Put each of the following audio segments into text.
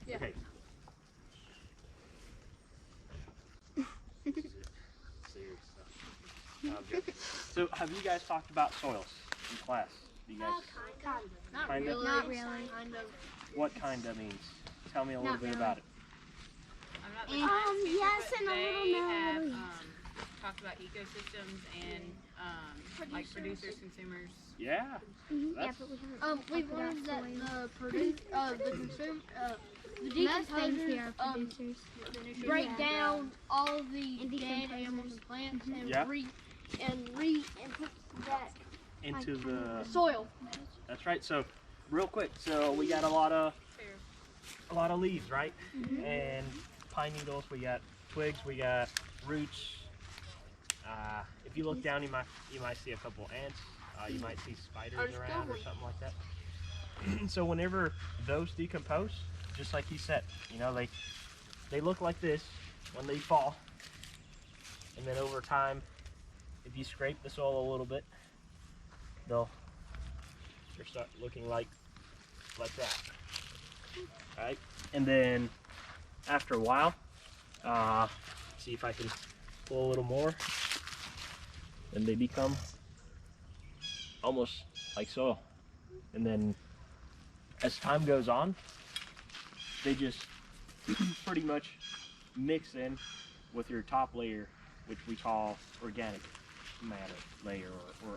Yeah. Okay. Serious stuff. I'm joking. So, have you guys talked about soils in class? Do you guys? Not Kinda? really. Not really. Kind of. What kinda means? Tell me a little Not bit really. about it. I'm not the science teacher, yes, but and a little they no, have little yes. talked about ecosystems and like producers, consumers. Yeah. Yeah, That's, but we haven't. We've learned that the Most things here are decomposers producers. break Yeah. down all the And dead decomposers. animals and plants and Yeah. and put that into the. soil. That's right. So, real quick. So we got a lot of leaves, right? And pine needles. We got twigs. We got roots. If you look down, you might see a couple ants. You might see spiders around or something like that. So whenever those decompose, just like he said, you know, they look like this when they fall, and then over time, if you scrape the soil a little bit, they'll start looking like that. All right, and then after a while, see if I can pull a little more, and they become almost like soil. And then as time goes on, they just pretty much mix in with your top layer, which we call organic matter layer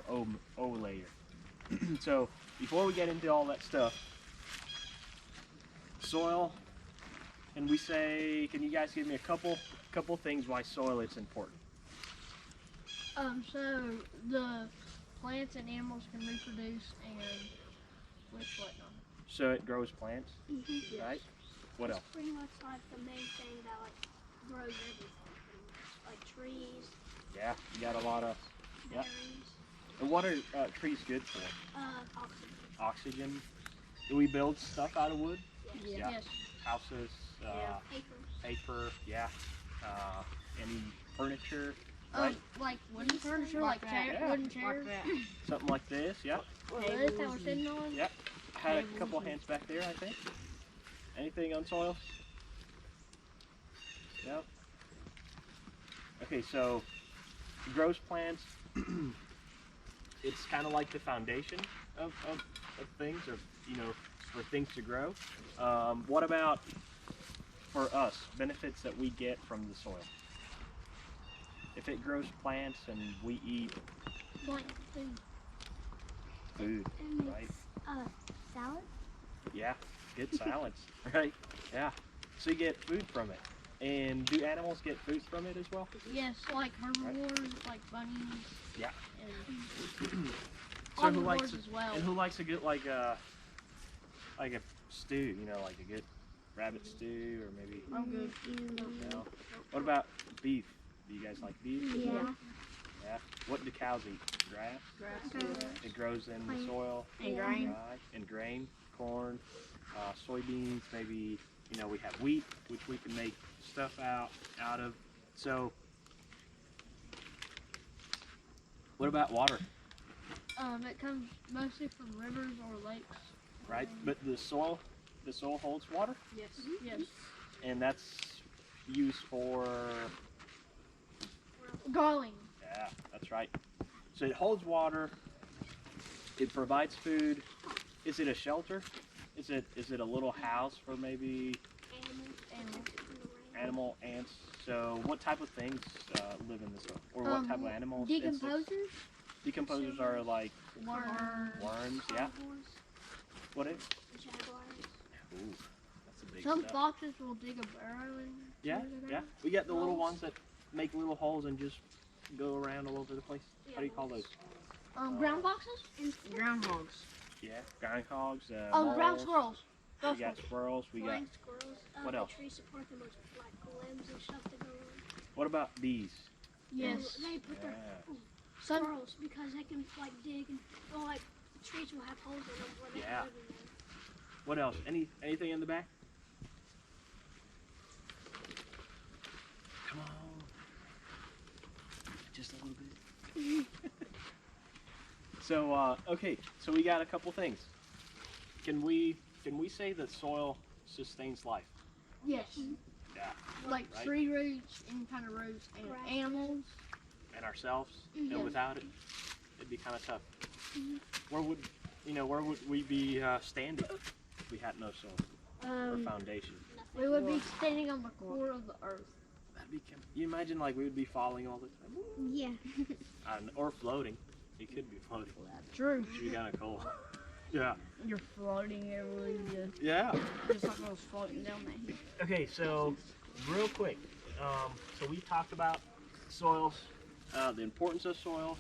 or O layer. So before we get into all that stuff, soil, can you guys give me a couple things why soil is important? So the plants and animals can reproduce and whatnot. So it grows plants, right? What else? It's pretty much like the main thing that grows everything. Like trees, Yeah, you got a lot of. Yep. berries, And what are trees good for? oxygen. Oxygen. Do we build stuff out of wood? Yeah. Yes. Houses, paper, yeah. Any furniture, right? Like wooden furniture, like Yeah. wooden chairs. Something like this, yeah. Or this that we're sitting on. Yep. Had a couple hands back there, I think. Anything on soils? Yep. Okay, so grows plants. It's kind of like the foundation of things, or for things to grow. What about for us, benefits that we get from the soil? If it grows plants and we eat Like food. food, It right? makes salad. Yeah, good salads, right? Yeah. So you get food from it. And do animals get food from it as well? Yes, like herbivores, like bunnies. Yeah. And So who omnivores likes as well. and who likes a good like a stew? Like a good rabbit stew, or maybe. I'm good. No. What about beef? Do you guys like beef? Yeah. Yeah. What do cows eat? Grass. It grows in the soil. And grain. Right. And grain, corn, soybeans. Maybe we have wheat, which we can make stuff out of. So, what about water? It comes mostly from rivers or lakes. Right. But the soil holds water, Yes. Yes. and that's used for. Growing. Yeah, that's right. So it holds water. It provides food. Is it a shelter? Is it a little house for maybe animal ants? So what type of things live in the soil, or what type of animals? Decomposers. Decomposers are like worms. Yeah. What is? Jaguars. Ooh, that's a big Some stuff. foxes will dig a burrow in. Yeah, yeah. We got the little ones that make little holes and just go around all over the place. How do you call those? Ground foxes? Groundhogs. Yeah, groundhogs. Ground moles. squirrels. We got squirrels. We got. Flying squirrels. What else? The trees support them with like limbs and stuff to go on. What about bees? Yes. They put their Yeah. squirrels because they can like dig and like the trees will have holes in them where they Yeah. can live in them. What else? Anything in the back? Come on. Just a little bit. So okay, so we got a couple things. Can we say that soil sustains life. Yes. Yeah. Like Right. tree roots, any kind of roots, and Grass. animals. And ourselves, Mhm. and without it, it'd be kind of tough. Mhm. Where would we be standing if we had no soil or foundation? We would be standing on the core of the earth. That'd be. You imagine like we would be falling all the time, Yeah. or floating. It could be floating. True. Which would be kind of cool. Yeah. You're floating everywhere you go. Yeah. Just like I was floating down that hill. Okay, so real quick, so we talked about soils, the importance of soil.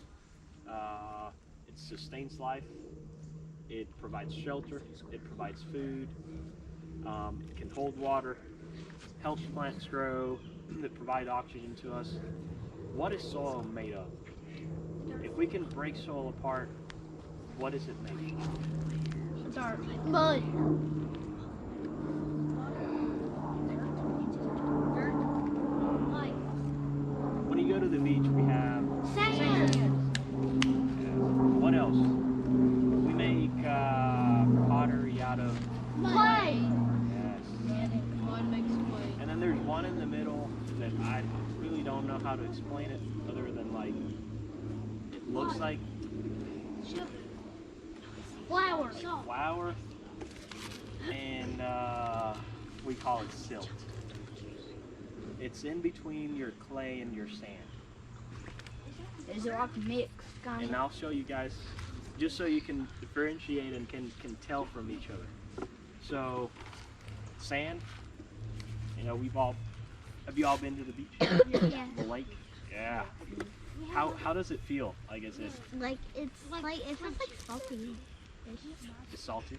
It sustains life. It provides shelter. It provides food. It can hold water. Helps plants grow. It provides oxygen to us. What is soil made of? If we can break soil apart, what is it made of? Dirt. Mud. When you go to the beach, we have. What else? We make pottery out of. Clay. Yes. Mud makes clay. And then there's one in the middle that I really don't know how to explain it other than like it looks like Flour. flour and we call it silt. It's in between your clay and your sand. Is it like mixed kind And I'll show you guys just so you can differentiate and can tell from each other. So sand, have you all been to the beach? Yeah. The lake? Yeah. How does it feel? Like is it Like it's like salty. it's salty?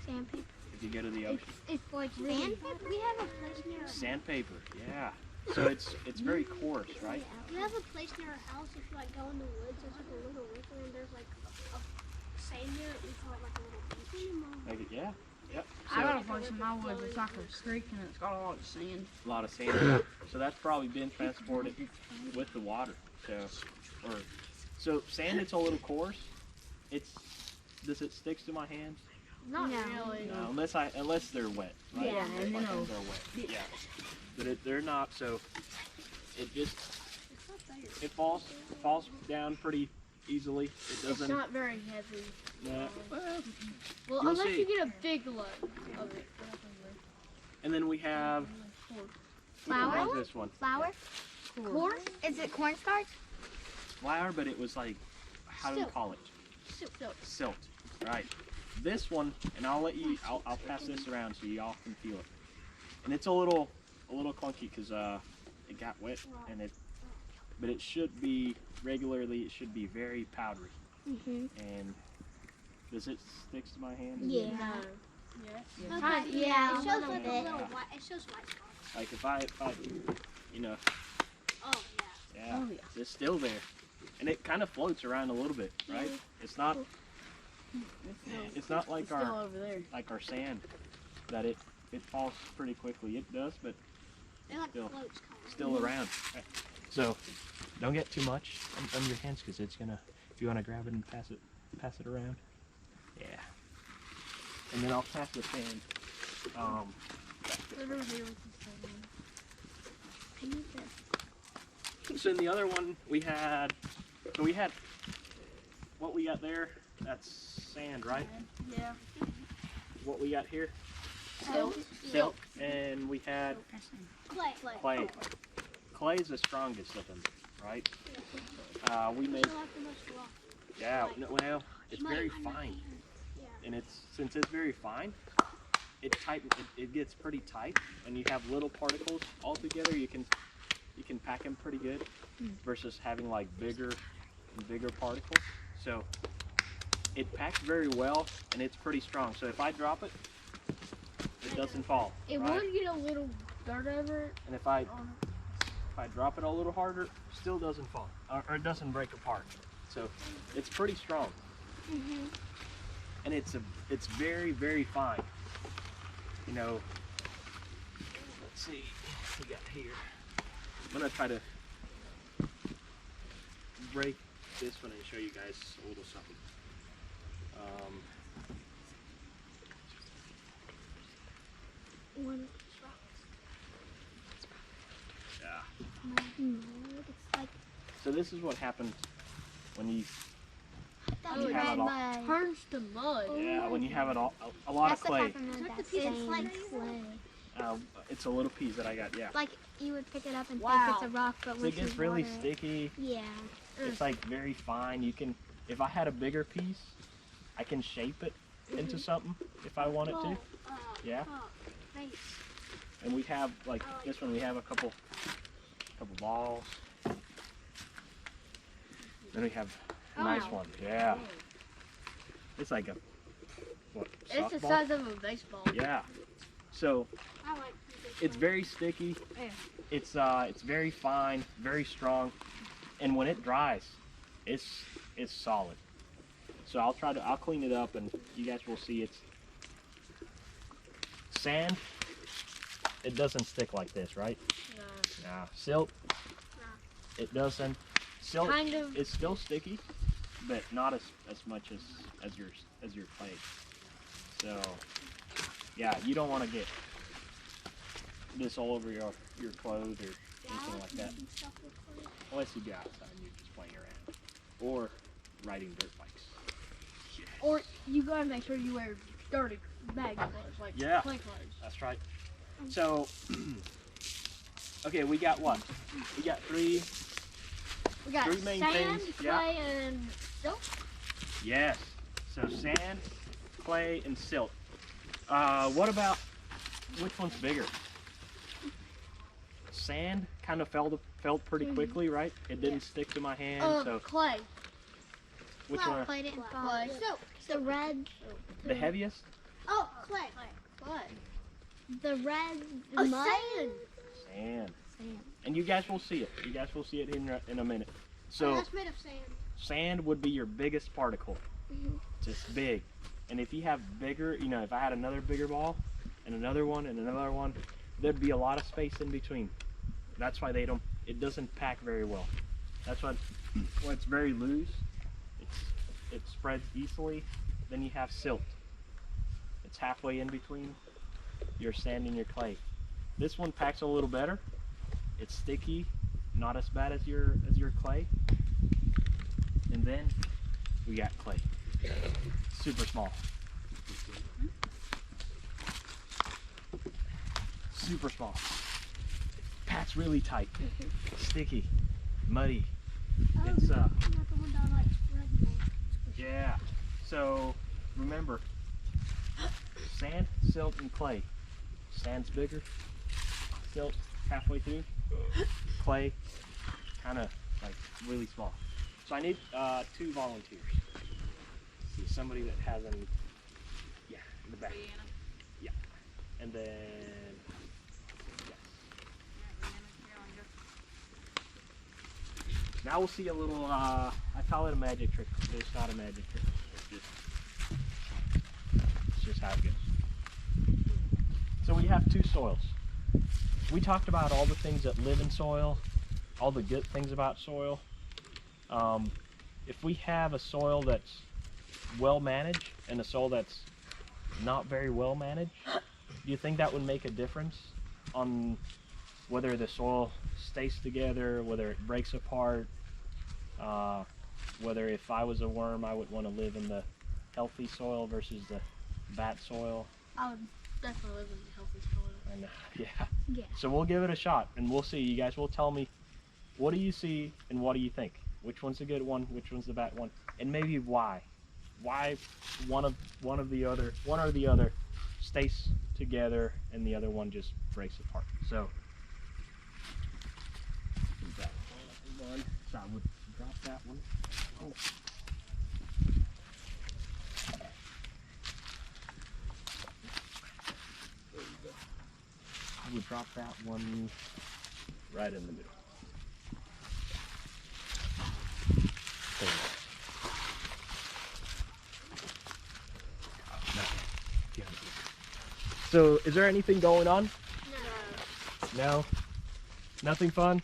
Sandpaper. If you go to the ocean. It's like really. Sandpaper. We have a place near. Sandpaper, yeah. So it's very coarse, right? We have a place near our house. If you like go in the woods, there's like a little river and there's like a sand near it. We call it like a little beach. Like yeah. Yep. I got a place in my woods. It's like a streak and it's got a lot of sand. A lot of sand. So that's probably been transported with the water. So sand, it's a little coarse. Does it sticks to my hands? Not No. really. No, unless they're wet. Right? Yeah, Like I know. they're wet. Yeah. But they're not. So it falls down pretty easily. It It's doesn't. not very heavy. Nah. Well, You'll unless see. you get a big load of it. And then we have Flour? what is this one? Flour. Corn? Is it cornstarch? Flour, but it was like, how do we Silt. call it? Silt. Silt. Right. This one, and I'll pass this around so y'all can feel it. And it's a little clunky because it got wet but it should be regularly. It should be very powdery. Mhm. And does it sticks to my hand? Yeah. No. Yeah. It shows like a little white. It shows white spots. Like if I Oh yeah. yeah, Oh, yeah. it's still there, and it kind of floats around a little bit, right? It's not like It's still our over there. sand that it falls pretty quickly. It does, but It like Still. floats. Kind of. still around. So don't get too much on your hands because it's gonna. If you want to grab it and pass it around. Yeah. And then I'll pass the sand. Over here with the sand. I need this. So in the other one we had what we got there. That's sand, right? Yeah. What we got here. Silt. Silt. And we had Clay. clay. Clay is the strongest of them, right? We make, Still have the most rock. yeah, well, it's Mike, very I'm not fine. eating. Yeah. And since it's very fine, it gets pretty tight, and you have little particles all together. You can pack them pretty good, versus having like bigger particles. So it packs very well, and it's pretty strong. So if I drop it, it doesn't fall. It right? would get a little dirt over it. And if I On drop it a little harder, still doesn't fall, or it doesn't break apart. So it's pretty strong, and it's very, very fine. Let's see what we got here. I'm gonna try to break this one and show you guys a little something. one of these rocks. Yeah. No, it's like So this is what happens when you that You have red it all. mud. Turns to mud. yeah when you have it all a lot That's of what clay. happened with Is that that the piece of same clay? clay. It's a little piece that I got. Yeah. Like you would pick it up and Wow. think it's a rock, but So once it gets you really water it- sticky. Yeah. It's like very fine. You can, if I had a bigger piece, I can shape it into something if I wanted to. Yeah. Thanks. And we have like this one. We have a couple balls. Then we have a nice Wow. one. Yeah. It's like a what? It's the Softball? size of a baseball. Yeah. So I like it's very sticky. Yeah. It's very fine, very strong, and when it dries, it's solid. So I'll clean it up, and you guys will see it's sand. It doesn't stick like this, right? No. Nah. Silt. It doesn't. Silt Kind of. is still sticky, but not as much as your clay. So yeah, you don't want to get this all over your clothes or anything like that. Unless you go outside and you're just playing around. Or riding dirt bikes. Or you gotta make sure you wear dirty bag clothes, like Yeah. clay clothes. That's right. So, okay, we got what? We got three. We got Three main sand, things, clay, yeah. and silt. Yes. So sand, clay, and silt. What about, which one's bigger? Sand kind of felt pretty quickly, right? It didn't stick to my hand, so Clay. which Well, one? clay didn't fall. Clay. The red. The heaviest? Oh, clay. Clay. The red Oh, mud. sand. Sand. Sand. And you guys will see it. You guys will see it in a minute. So that's made of sand. sand would be your biggest particle. Just big. And if you have bigger, if I had another bigger ball and another one and another one, there'd be a lot of space in between. That's why it doesn't pack very well. That's why it's very loose. It spreads easily. Then you have silt. It's halfway in between your sand and your clay. This one packs a little better. It's sticky, not as bad as your clay. And then we got clay. Super small. Super small. Packs really tight. Sticky. Muddy. It's Not the one that likes red mud. yeah. So remember, sand, silt, and clay. Sand's bigger. Silt halfway through. Clay kind of like really small. So I need 2 volunteers. See somebody that has any. Yeah, in the back. Brianna. Yeah, and then yes. Yeah, Brianna, here on go. Now we'll see a little. I call it a magic trick. But it's not a magic trick. It's just how it goes. So we have 2 soils. We talked about all the things that live in soil, all the good things about soil. If we have a soil that's well managed and a soil that's not very well managed, do you think that would make a difference on whether the soil stays together, whether it breaks apart, whether if I was a worm I would want to live in the healthy soil versus the bad soil? I would definitely live in a healthy soil. And yeah. Yeah. So we'll give it a shot and we'll see. You guys will tell me, what do you see and what do you think? Which one's a good one? Which one's the bad one? And maybe why? Why one or the other stays together and the other one just breaks apart? So that one. So I would drop that one. Oh. I would drop that one right in the middle. There you go. So, is there anything going on? No. Nothing fun?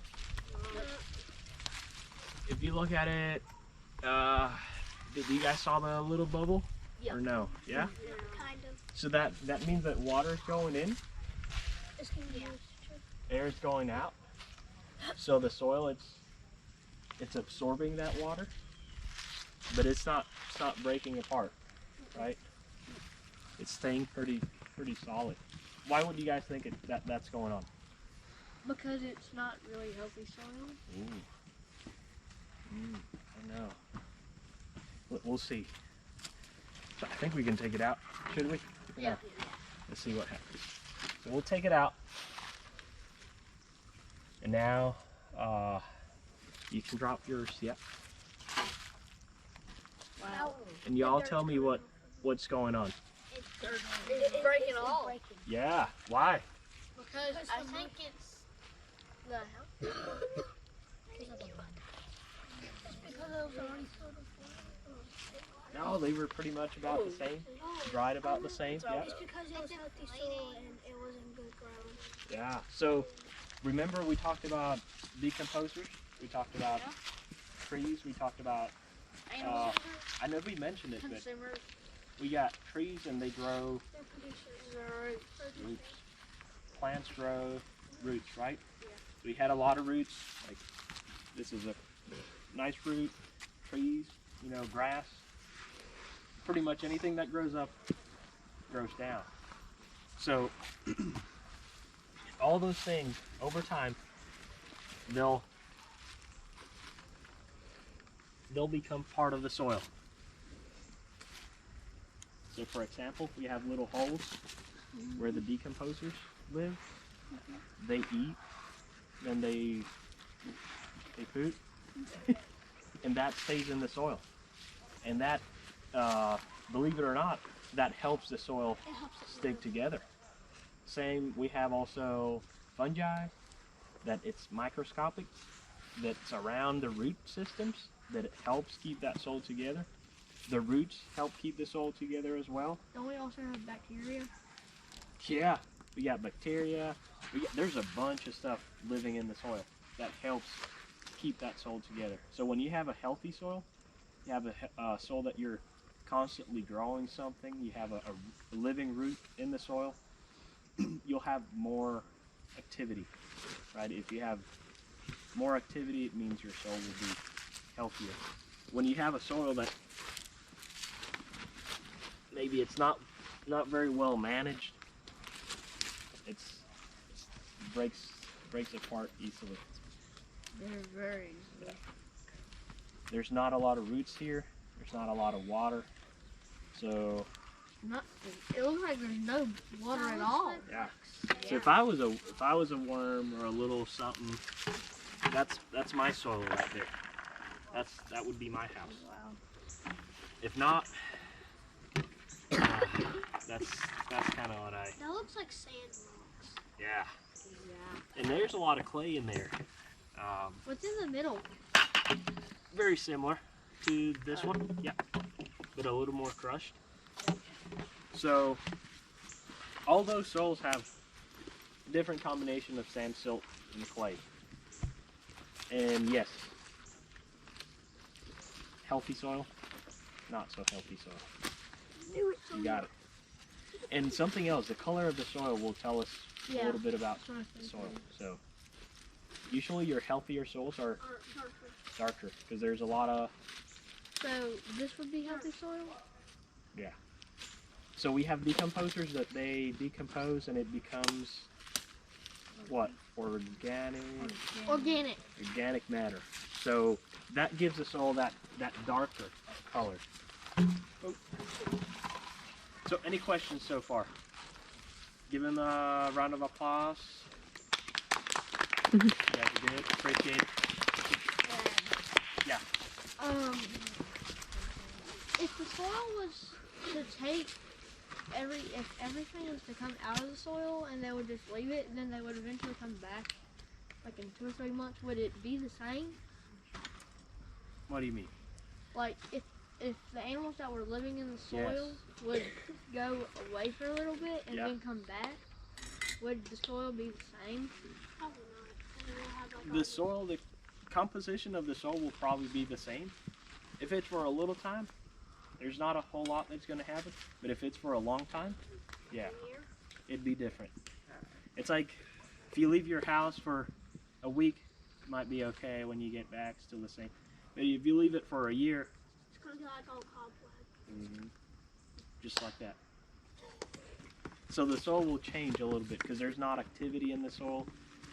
If you look at it, did you guys saw the little bubble? Yeah. Or no? Yeah? Kind of. So that means that water is going in It's gonna be Air is going out. So the soil, it's absorbing that water, but it's not breaking apart, right? It's staying pretty solid. Why would you guys think that's going on? Because it's not really healthy soil. I know. We'll see. So I think we can take it out. Should we? Yeah. Let's see what happens. So we'll take it out. And now you can drop yours. Yep. Wow. And y'all tell me what's going on. It's breaking off. Yeah. Why? Because I think it's the No, they were pretty much about the same. Dried about the same. Yeah. It's because it was healthy soil and it wasn't good ground. Yeah. So remember we talked about decomposers. We talked about trees. We talked about. I know we mentioned it, but consumers. we got trees and they grow roots. Plants grow roots, right? Yeah. We had a lot of roots. Like this is a nice root. Trees, grass. Pretty much anything that grows up grows down. So all those things over time, they'll become part of the soil. So for example, we have little holes where the decomposers live. They eat, then they poop, and that stays in the soil. And that, believe it or not, that helps the soil stick together. Same, we have also fungi, that it's microscopic, that's around the root systems, that it helps keep that soil together. The roots help keep the soil together as well. Don't we also have bacteria? Yeah, we got bacteria. There's a bunch of stuff living in the soil that helps keep that soil together. So when you have a healthy soil, you have a soil that you're constantly growing something, you have a living root in the soil, you'll have more activity, right? If you have more activity, it means your soil will be healthier. When you have a soil that maybe it's not very well managed, it breaks apart easily. They're very easily. There's not a lot of roots here. There's not a lot of water. So It looks like there's no water at all. yeah. So if I was a worm or a little something, that's my soil right there. That would be my house. Wow. If not, that's kind of what I. That looks like sand rocks. Yeah. And there's a lot of clay in there. What's in the middle? Very similar to this one, yeah, but a little more crushed. So all those soils have different combination of sand, silt, and clay. And yes, healthy soil, not so healthy soil. You got it. And something else, the color of the soil will tell us a little bit about the soil. So usually your healthier soils are darker because there's a lot of. So this would be healthy soil? Yeah. So we have decomposers that they decompose and it becomes what? Organic matter. So that gives the soil that darker color. Oh. So any questions so far? Give him a round of applause. You guys are good. Appreciate it. Yeah. If the soil was to take if everything was to come out of the soil and they would just leave it, then they would eventually come back, like in 2 or 3 months, would it be the same? What do you mean? Like if the animals that were living in the soil would go away for a little bit and then come back, would the soil be the same? Probably not. The soil, the composition of the soil will probably be the same. If it's for a little time, there's not a whole lot that's going to happen. But if it's for a long time, yeah, it'd be different. It's like if you leave your house for a week, it might be okay. When you get back, still the same. But if you leave it for a year, It's gonna be like all cobweb. just like that. So the soil will change a little bit because there's not activity in the soil,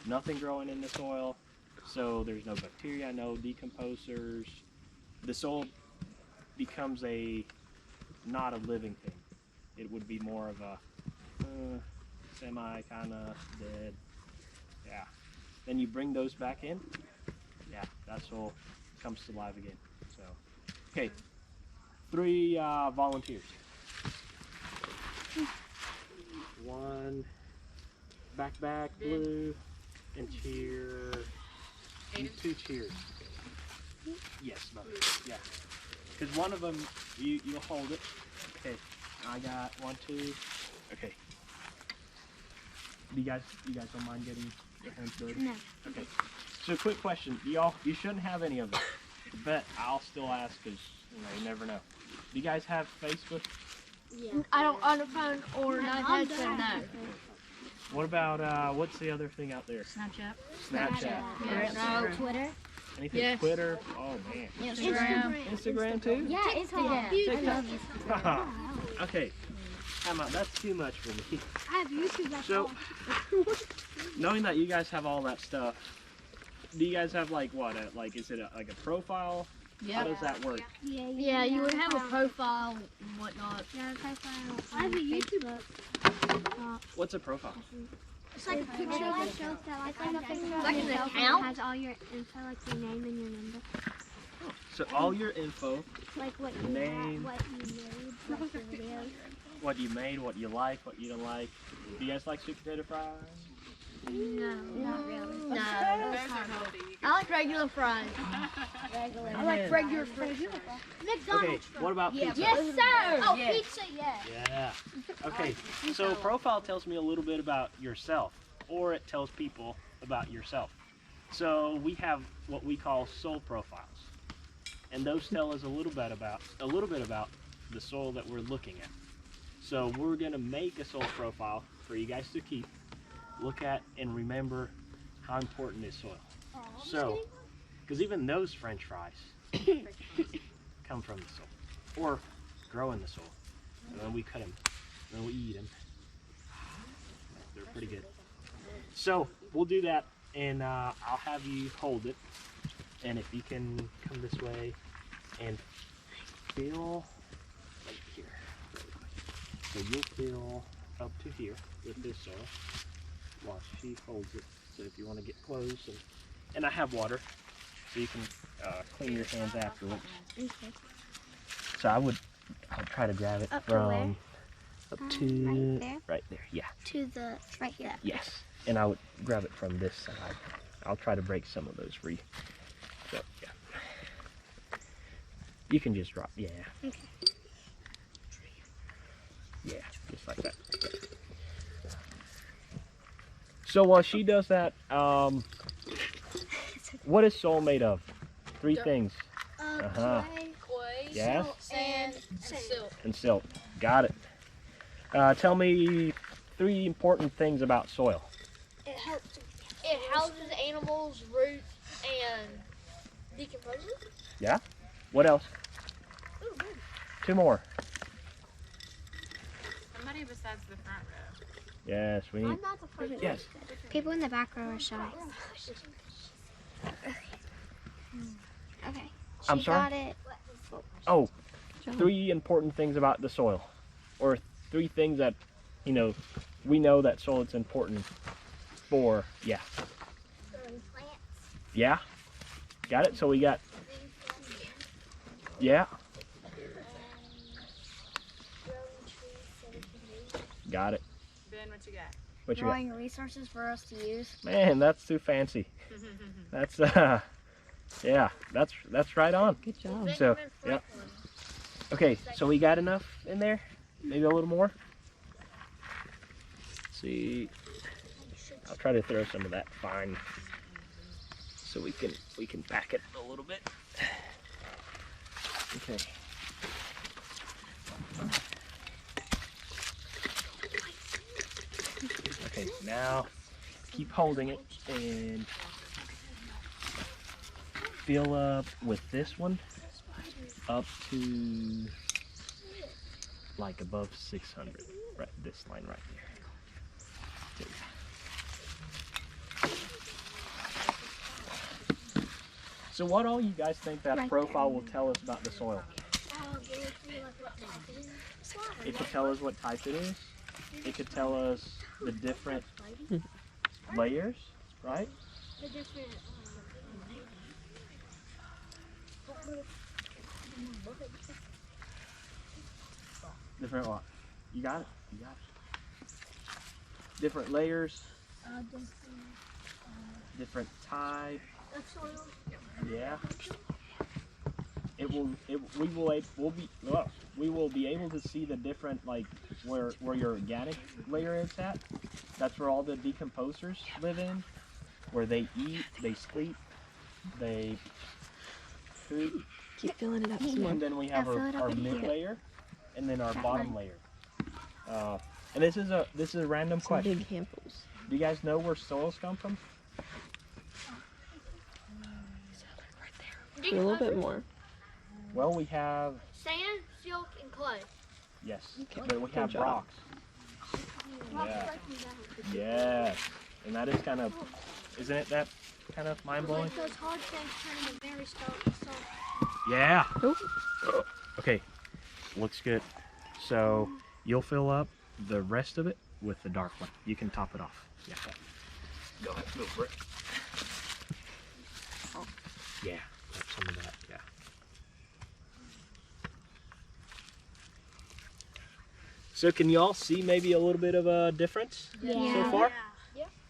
nothing growing in the soil. So there's no bacteria, no decomposers. The soil becomes not a living thing. It would be more of a semi kind of dead. Yeah. Then you bring those back in. Yeah, that soil comes to life again. So, okay, 3 volunteers. 1 back blue and cheer. And 2 cheers. Yes, both. Yeah. Because one of them you'll hold it. Okay. I got 1, 2. Okay. You guys don't mind getting your hands dirty? No. Okay. So quick question. You shouldn't have any of them. But I'll still ask because you never know. Do you guys have Facebook? Yeah. I don't on the phone or not headset. No. What about what's the other thing out there? Snapchat. Snapchat. No. Twitter. Anything? Yes. Twitter? Oh man. Instagram. Instagram too? Yeah, Instagram. Okay. That's too much for me. I have YouTube. That's So, all. knowing that you guys have all that stuff, do you guys have like what? Is it like a profile? How does that work? Yeah, you would have a profile and whatnot. Yeah, profile. I have a YouTube. What's a profile? It's like a picture of yourself that like a picture of Like an yourself account? that has all your info, like your name and your number, So all your info, like what you Name. what you made, like your videos. what you made, what you like, what you don't like. Do you guys like sweet potato fries? No, not really. No. Those are healthy. I like regular fries. I like regular fries. Okay. What about pizza? Yes, sir. Oh, pizza, yeah. Yeah. Okay. So profile tells me a little bit about yourself, or it tells people about yourself. So we have what we call soul profiles, and those tell us a little bit about the soil that we're looking at. So we're gonna make a soil profile for you guys to keep, look at, and remember how important is soil. So, because even those French fries come from the soil, or grow in the soil, and then we cut them, and then we eat them. They're pretty good. So we'll do that, and I'll have you hold it, and if you can come this way and feel right here. So you'll feel up to here with this soil while she holds it. So if you want to get close, and I have water, so you can clean your hands afterwards. Okay. So I'll try to grab it Up to from where? up to Right there? Yeah. To the right here. Yes. And I would grab it from this side. I'll try to break some of those for you. So yeah. You can just drop. Yeah. Okay. Yeah, just like that. So while she does that, what is soil made of? 3 things. Uh-huh. Clay, Yes. sand, and silt. And silt. Got it. Tell me 3 important things about soil. It helps. It houses animals, roots, and decomposes. Yeah? What else? 2 more. Somebody besides the front row. Yes, we need. I'm not the first. Yes. People in the back row are shy. Okay. I'm She sorry? got it. Oh, 3 important things about the soil, or 3 things that, we know that soil is important for. Yeah. Plants. Yeah. Got it. So we got. Yeah. Got it. Ben, what you got? What you got? Growing resources for us to use. Man, that's too fancy. That's yeah, that's right on. Good job. So, yep. Okay, so we got enough in there? Maybe a little more? Let's see. I'll try to throw some of that fine so we can pack it a little bit. Okay. Okay, Now, keep holding it and fill up with this one up to like above 600. Right, this line right there. So what all you guys think that profile will tell us about the soil? It could tell us what type it is. It could tell us the different layers, right? The different. Different what? You got it? You got it. Different layers, different type. Yeah. We will be able to see the different, like where your organic layer is at. That's where all the decomposers live in, where they eat, they sleep, they food. Keep filling it up some more. And then we have our mid layer, and then our bottom layer. And this is a random Some question. big handfuls. Do you guys know where soils come from? A little bit more. Well, we have Sand, silk, and clay. yes, Okay, but we have job. rocks. Yeah. Yes, and that is kind of, isn't it that kind of mind blowing? Like those hard things turn into very soft. Yeah. Oh. Okay, looks good. So you'll fill up the rest of it with the dark one. You can top it off. Yeah. Go ahead, go for it. Yeah, grab some of that. Yeah. So can you all see maybe a little bit of a difference so far?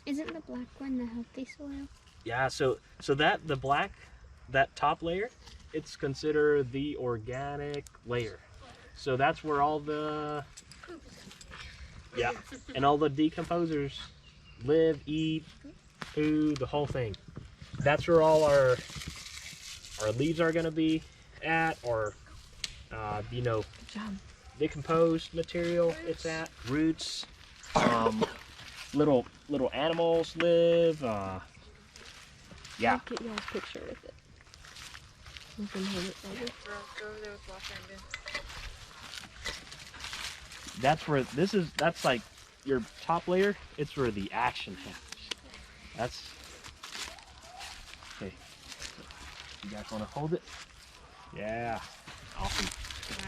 Isn't the black one the healthy soil? Yeah, so that the black, that top layer, it's considered the organic layer. So that's where all the and all the decomposers live, eat, food, the whole thing. That's where all our leaves are going to be at, or you know, Good job. decomposed material it's at, roots, little animals live, yeah. I'll get y'all's picture with it. You can hold it over. Go over there with Walker and That's where that's like your top layer. It's where the action happens. That's okay. You guys want to hold it? Yeah, awesome.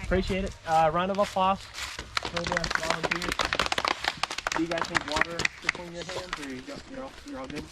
Appreciate it. Round of applause for the volunteers. Do you guys need water to clean your hands, or you're all good?